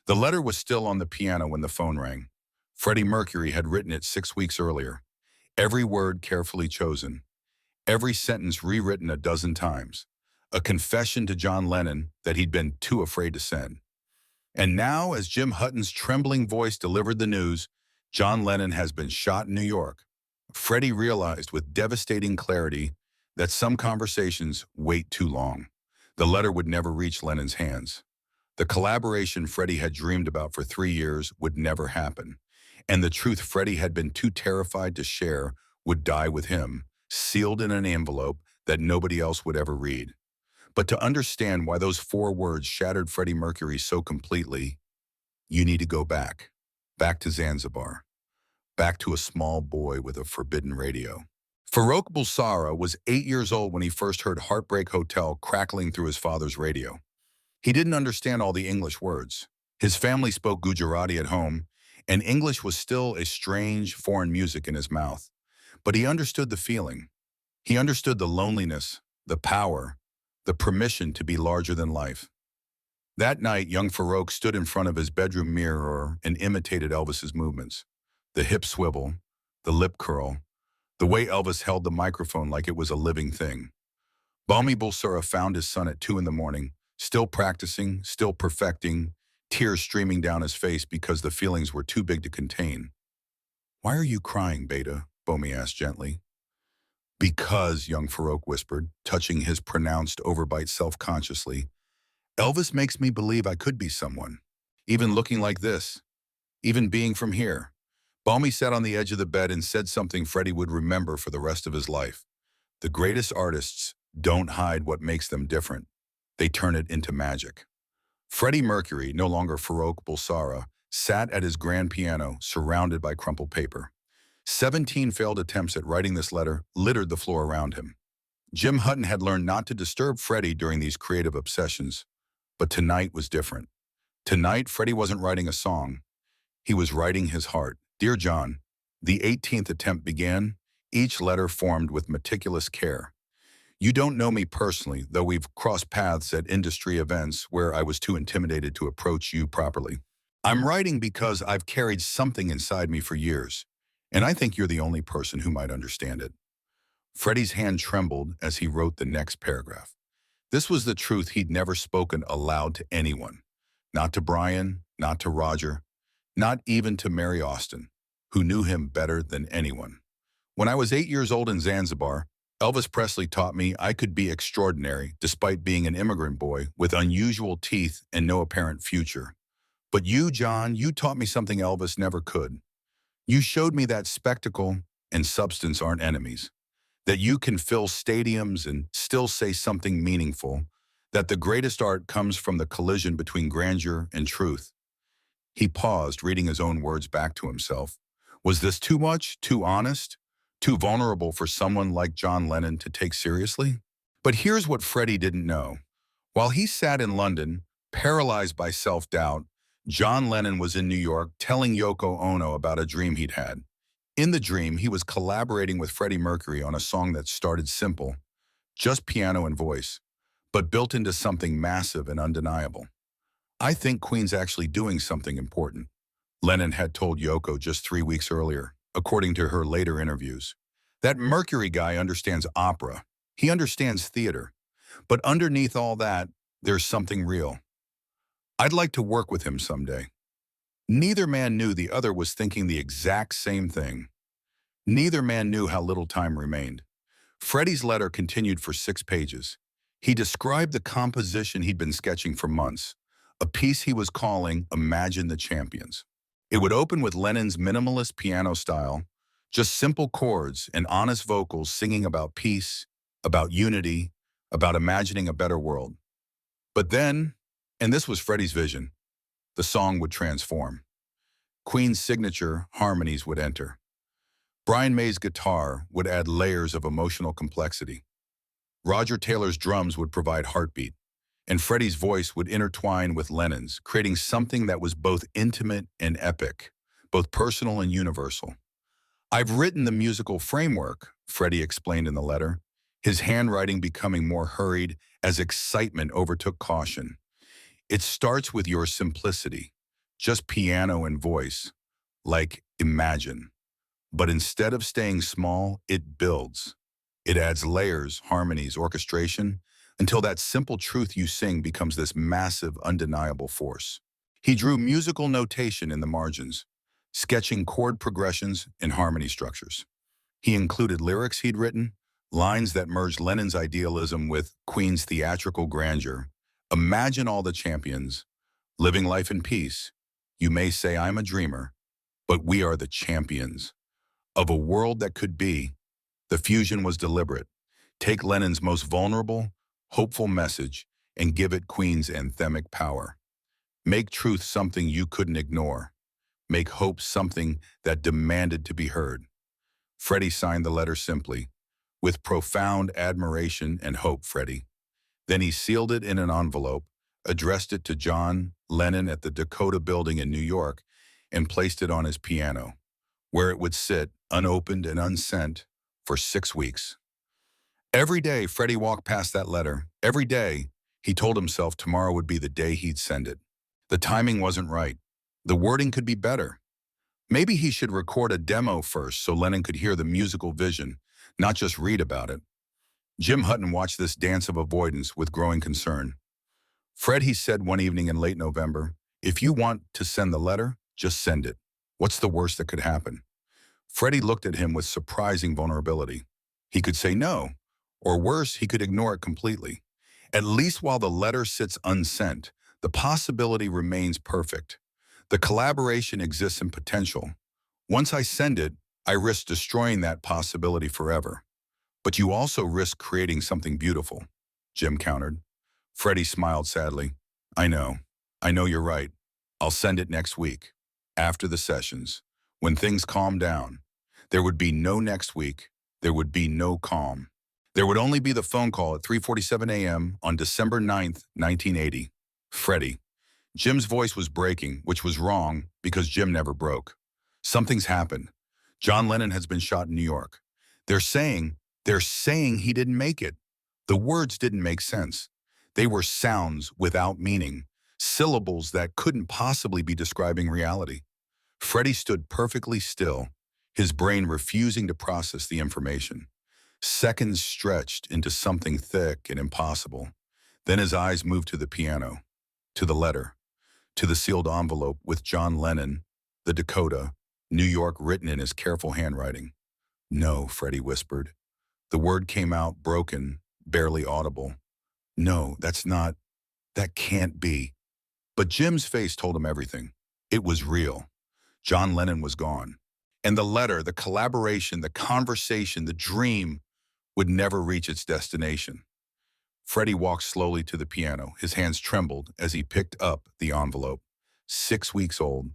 The letter was still on the piano when the phone rang. Freddie Mercury had written it 6 weeks earlier. Every word carefully chosen. Every sentence rewritten a dozen times. A confession to John Lennon that he'd been too afraid to send. And now, as Jim Hutton's trembling voice delivered the news, John Lennon has been shot in New York. Freddie realized with devastating clarity that some conversations wait too long. The letter would never reach Lennon's hands. The collaboration Freddie had dreamed about for 3 years would never happen. And the truth Freddie had been too terrified to share would die with him, sealed in an envelope that nobody else would ever read. But to understand why those 4 words shattered Freddie Mercury so completely, you need to go back. Back to Zanzibar. Back to a small boy with a forbidden radio. Farrokh Bulsara was 8 years old when he first heard Heartbreak Hotel crackling through his father's radio. He didn't understand all the English words. His family spoke Gujarati at home, and English was still a strange, foreign music in his mouth. But he understood the feeling. He understood the loneliness, the power, the permission to be larger than life. That night, young Farrokh stood in front of his bedroom mirror and imitated Elvis's movements. The hip swivel, the lip curl, the way Elvis held the microphone like it was a living thing. Balmi Bulsara found his son at 2 in the morning, still practicing, still perfecting, tears streaming down his face because the feelings were too big to contain. "Why are you crying, Beta?" Balmi asked gently. "Because," young Farrokh whispered, touching his pronounced overbite self-consciously, "Elvis makes me believe I could be someone. Even looking like this. Even being from here." Balmi sat on the edge of the bed and said something Freddie would remember for the rest of his life. The greatest artists don't hide what makes them different. They turn it into magic. Freddie Mercury, no longer Farrokh Bulsara, sat at his grand piano, surrounded by crumpled paper. 17 failed attempts at writing this letter littered the floor around him. Jim Hutton had learned not to disturb Freddie during these creative obsessions, but tonight was different. Tonight, Freddie wasn't writing a song. He was writing his heart. "Dear John," the 18th attempt began, each letter formed with meticulous care. "You don't know me personally, though we've crossed paths at industry events where I was too intimidated to approach you properly. I'm writing because I've carried something inside me for years, and I think you're the only person who might understand it." Freddie's hand trembled as he wrote the next paragraph. This was the truth he'd never spoken aloud to anyone. Not to Brian, not to Roger, not even to Mary Austin, who knew him better than anyone. "When I was 8 years old in Zanzibar, Elvis Presley taught me I could be extraordinary despite being an immigrant boy with unusual teeth and no apparent future. But you, John, you taught me something Elvis never could. You showed me that spectacle and substance aren't enemies, that you can fill stadiums and still say something meaningful, that the greatest art comes from the collision between grandeur and truth." He paused, reading his own words back to himself. Was this too much, too honest, too vulnerable for someone like John Lennon to take seriously? But here's what Freddie didn't know. While he sat in London, paralyzed by self-doubt, John Lennon was in New York telling Yoko Ono about a dream he'd had. In the dream, he was collaborating with Freddie Mercury on a song that started simple, just piano and voice, but built into something massive and undeniable. "I think Queen's actually doing something important," Lennon had told Yoko just 3 weeks earlier, according to her later interviews. "That Mercury guy understands opera. He understands theater. But underneath all that, there's something real. I'd like to work with him someday." Neither man knew the other was thinking the exact same thing. Neither man knew how little time remained. Freddie's letter continued for 6 pages. He described the composition he'd been sketching for months, a piece he was calling Imagine the Champions. It would open with Lennon's minimalist piano style, just simple chords and honest vocals singing about peace, about unity, about imagining a better world. But then, and this was Freddie's vision, the song would transform. Queen's signature harmonies would enter. Brian May's guitar would add layers of emotional complexity. Roger Taylor's drums would provide heartbeat, and Freddie's voice would intertwine with Lennon's, creating something that was both intimate and epic, both personal and universal. "I've written the musical framework," Freddie explained in the letter, his handwriting becoming more hurried as excitement overtook caution. "It starts with your simplicity, just piano and voice, like Imagine. But instead of staying small, it builds. It adds layers, harmonies, orchestration, until that simple truth you sing becomes this massive, undeniable force. He drew musical notation in the margins, sketching chord progressions and harmony structures. He included lyrics he'd written, lines that merged Lennon's idealism with Queen's theatrical grandeur. Imagine all the champions, living life in peace. You may say I'm a dreamer, but we are the champions of a world that could be. The fusion was deliberate. Take Lennon's most vulnerable, hopeful message and give it Queen's anthemic power. Make truth something you couldn't ignore. Make hope something that demanded to be heard. Freddie signed the letter simply, with profound admiration and hope, Freddie. Then he sealed it in an envelope, addressed it to John Lennon at the Dakota Building in New York, and placed it on his piano, where it would sit, unopened and unsent, for 6 weeks. Every day, Freddie walked past that letter. Every day, he told himself tomorrow would be the day he'd send it. The timing wasn't right. The wording could be better. Maybe he should record a demo first so Lennon could hear the musical vision, not just read about it. Jim Hutton watched this dance of avoidance with growing concern. Fred, he said one evening in late November, if you want to send the letter, just send it. What's the worst that could happen? Freddie looked at him with surprising vulnerability. He could say no, or worse, he could ignore it completely. At least while the letter sits unsent, the possibility remains perfect. The collaboration exists in potential. Once I send it, I risk destroying that possibility forever. But you also risk creating something beautiful, Jim countered. Freddie smiled sadly. I know you're right. I'll send it next week, after the sessions, when things calm down. There would be no next week. There would be no calm. There would only be the phone call at 3:47 a.m. on December 9th, 1980. Freddie. Jim's voice was breaking, which was wrong because Jim never broke. Something's happened. John Lennon has been shot in New York. They're saying he didn't make it. The words didn't make sense. They were sounds without meaning, syllables that couldn't possibly be describing reality. Freddie stood perfectly still, his brain refusing to process the information. Seconds stretched into something thick and impossible. Then his eyes moved to the piano, to the letter, to the sealed envelope with John Lennon, the Dakota, New York written in his careful handwriting. No, Freddie whispered. The word came out broken, barely audible. No, that can't be. But Jim's face told him everything. It was real. John Lennon was gone. And the letter, the collaboration, the conversation, the dream would never reach its destination. Freddie walked slowly to the piano. His hands trembled as he picked up the envelope. 6 weeks old,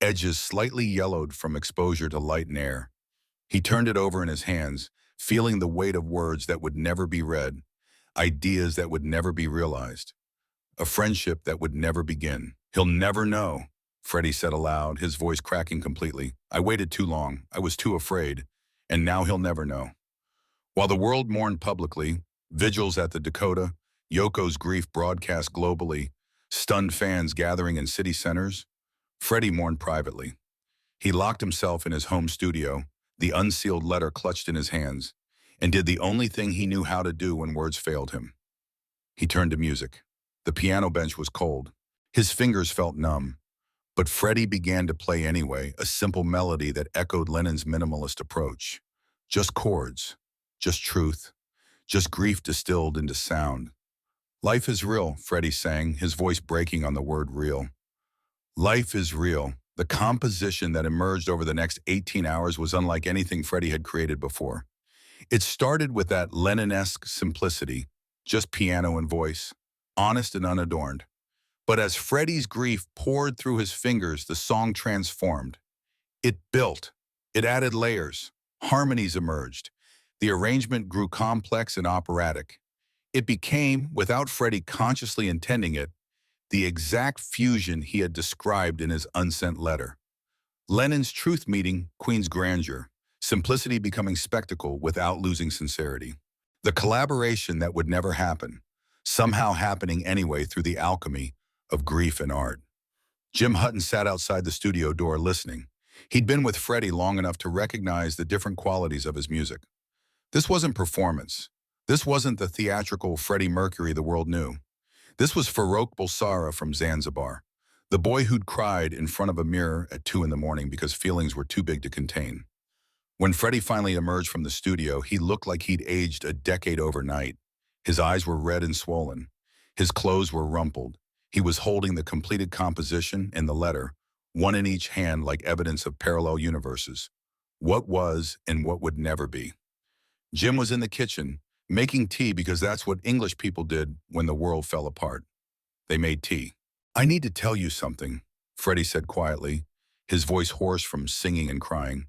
edges slightly yellowed from exposure to light and air. He turned it over in his hands, feeling the weight of words that would never be read, ideas that would never be realized, a friendship that would never begin. He'll never know, Freddie said aloud, his voice cracking completely. I waited too long. I was too afraid. And now he'll never know. While the world mourned publicly, vigils at the Dakota, Yoko's grief broadcast globally, stunned fans gathering in city centers, Freddie mourned privately. He locked himself in his home studio, the unsealed letter clutched in his hands, and did the only thing he knew how to do when words failed him. He turned to music. The piano bench was cold. His fingers felt numb. But Freddie began to play anyway, a simple melody that echoed Lennon's minimalist approach. Just chords, just truth, just grief distilled into sound. Life is real, Freddie sang, his voice breaking on the word real. Life is real. The composition that emerged over the next 18 hours was unlike anything Freddie had created before. It started with that Lennon-esque simplicity, just piano and voice, honest and unadorned. But as Freddie's grief poured through his fingers, the song transformed. It built. It added layers. Harmonies emerged. The arrangement grew complex and operatic. It became, without Freddie consciously intending it, the exact fusion he had described in his unsent letter. Lennon's truth meeting Queen's grandeur, simplicity becoming spectacle without losing sincerity. The collaboration that would never happen, somehow happening anyway through the alchemy of grief and art. Jim Hutton sat outside the studio door listening. He'd been with Freddie long enough to recognize the different qualities of his music. This wasn't performance. This wasn't the theatrical Freddie Mercury the world knew. This was Farouk Bulsara from Zanzibar, the boy who'd cried in front of a mirror at 2 in the morning because feelings were too big to contain. When Freddie finally emerged from the studio, he looked like he'd aged a decade overnight. His eyes were red and swollen. His clothes were rumpled. He was holding the completed composition and the letter, one in each hand like evidence of parallel universes. What was and what would never be. Jim was in the kitchen, making tea because that's what English people did when the world fell apart. They made tea. "I need to tell you something," Freddie said quietly, his voice hoarse from singing and crying.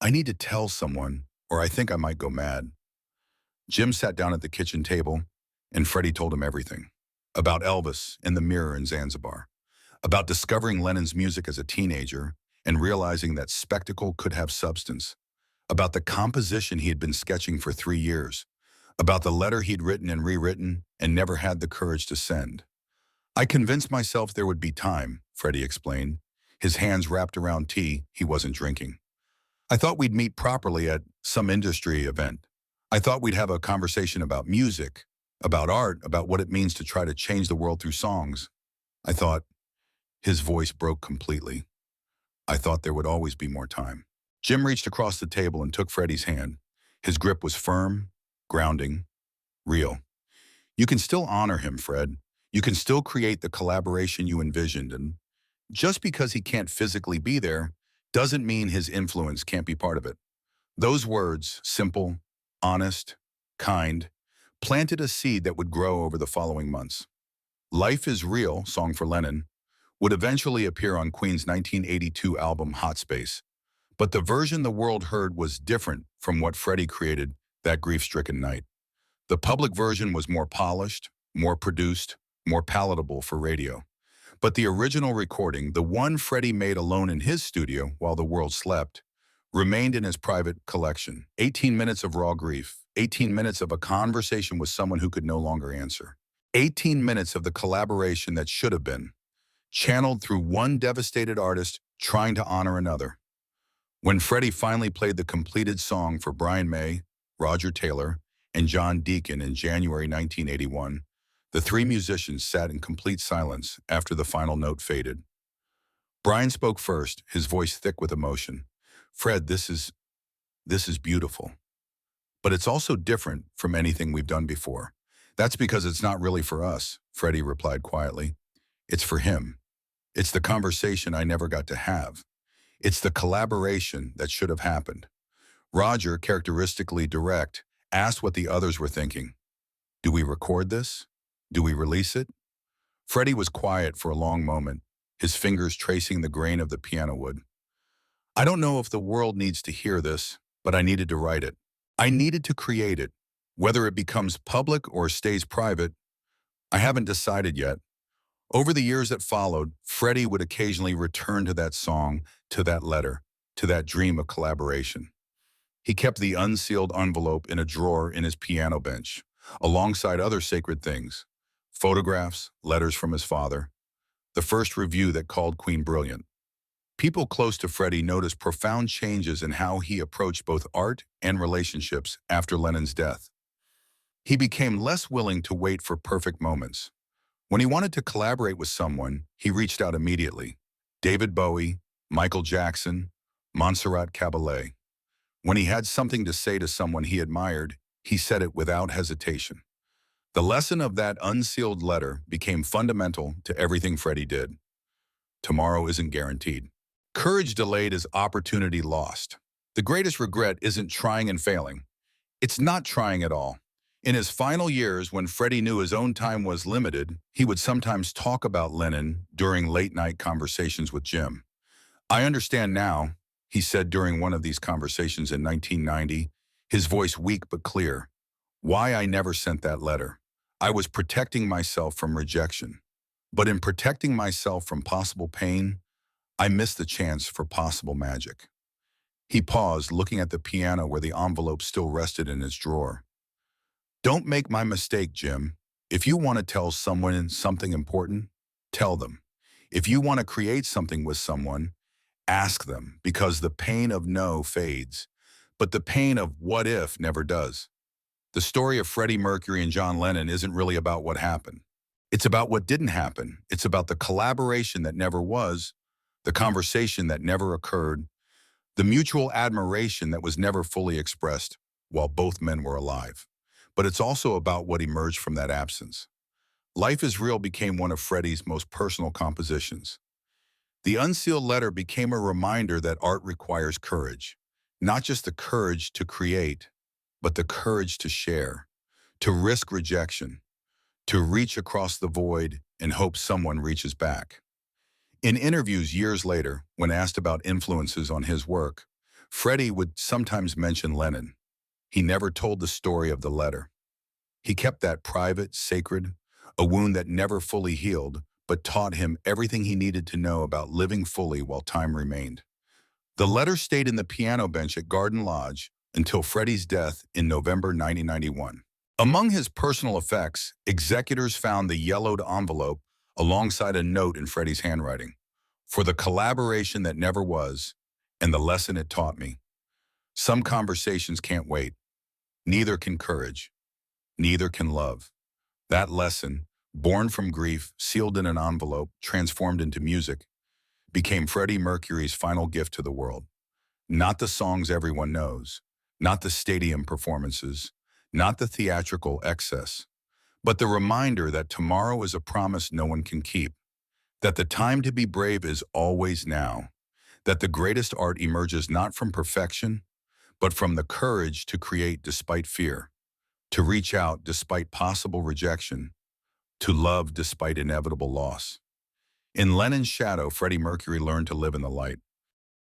"I need to tell someone, or I think I might go mad." Jim sat down at the kitchen table, and Freddie told him everything. About Elvis and the mirror in Zanzibar. About discovering Lennon's music as a teenager and realizing that spectacle could have substance. About the composition he had been sketching for 3 years. About the letter he'd written and rewritten and never had the courage to send. "I convinced myself there would be time," Freddie explained, his hands wrapped around tea he wasn't drinking. "I thought we'd meet properly at some industry event. I thought we'd have a conversation about music, about art, about what it means to try to change the world through songs. I thought," his voice broke completely, "I thought there would always be more time." Jim reached across the table and took Freddie's hand. His grip was firm, grounding, real. "You can still honor him, Fred. You can still create the collaboration you envisioned, and just because he can't physically be there doesn't mean his influence can't be part of it." Those words, simple, honest, kind, planted a seed that would grow over the following months. "Life is Real," song for Lennon, would eventually appear on Queen's 1982 album Hot Space. But the version the world heard was different from what Freddie created that grief-stricken night. The public version was more polished, more produced, more palatable for radio. But the original recording, the one Freddie made alone in his studio while the world slept, remained in his private collection. 18 minutes of raw grief, 18 minutes of a conversation with someone who could no longer answer. 18 minutes of the collaboration that should have been, channeled through one devastated artist trying to honor another. When Freddie finally played the completed song for Brian May, Roger Taylor, and John Deacon in January 1981, the three musicians sat in complete silence after the final note faded. Brian spoke first, his voice thick with emotion. "Fred, this is beautiful. But it's also different from anything we've done before." "That's because it's not really for us," Freddie replied quietly. "It's for him. It's the conversation I never got to have. It's the collaboration that should have happened." Roger, characteristically direct, asked what the others were thinking. "Do we record this? Do we release it?" Freddie was quiet for a long moment, his fingers tracing the grain of the piano wood. "I don't know if the world needs to hear this, but I needed to write it. I needed to create it. Whether it becomes public or stays private, I haven't decided yet." Over the years that followed, Freddie would occasionally return to that song, to that letter, to that dream of collaboration. He kept the unsealed envelope in a drawer in his piano bench, alongside other sacred things, photographs, letters from his father, the first review that called Queen brilliant. People close to Freddie noticed profound changes in how he approached both art and relationships after Lennon's death. He became less willing to wait for perfect moments. When he wanted to collaborate with someone, he reached out immediately. David Bowie, Michael Jackson, Montserrat Caballé. When he had something to say to someone he admired, he said it without hesitation. The lesson of that unsealed letter became fundamental to everything Freddie did. Tomorrow isn't guaranteed. Courage delayed is opportunity lost. The greatest regret isn't trying and failing. It's not trying at all. In his final years, when Freddie knew his own time was limited, he would sometimes talk about Lennon during late-night conversations with Jim. "I understand now," he said during one of these conversations in 1990, his voice weak but clear, "why I never sent that letter. I was protecting myself from rejection. But in protecting myself from possible pain, I missed the chance for possible magic." He paused, looking at the piano where the envelope still rested in its drawer. "Don't make my mistake, Jim. If you want to tell someone something important, tell them. If you want to create something with someone, ask them, because the pain of no fades, but the pain of what if never does. The story of Freddie Mercury and John Lennon isn't really about what happened. It's about what didn't happen. It's about the collaboration that never was, the conversation that never occurred, the mutual admiration that was never fully expressed while both men were alive. But it's also about what emerged from that absence. Life is Real became one of Freddie's most personal compositions. The unsealed letter became a reminder that art requires courage, not just the courage to create, but the courage to share, to risk rejection, to reach across the void and hope someone reaches back. In interviews years later, when asked about influences on his work, Freddie would sometimes mention Lennon. He never told the story of the letter. He kept that private, sacred, a wound that never fully healed, but taught him everything he needed to know about living fully while time remained. The letter stayed in the piano bench at Garden Lodge until Freddie's death in November 1991. Among his personal effects, executors found the yellowed envelope alongside a note in Freddie's handwriting. For the collaboration that never was, and the lesson it taught me. Some conversations can't wait. Neither can courage. Neither can love. That lesson, born from grief, sealed in an envelope, transformed into music, became Freddie Mercury's final gift to the world. Not the songs everyone knows, not the stadium performances, not the theatrical excess, but the reminder that tomorrow is a promise no one can keep, that the time to be brave is always now, that the greatest art emerges not from perfection, but from the courage to create despite fear, to reach out despite possible rejection, to love despite inevitable loss. In Lennon's shadow, Freddie Mercury learned to live in the light.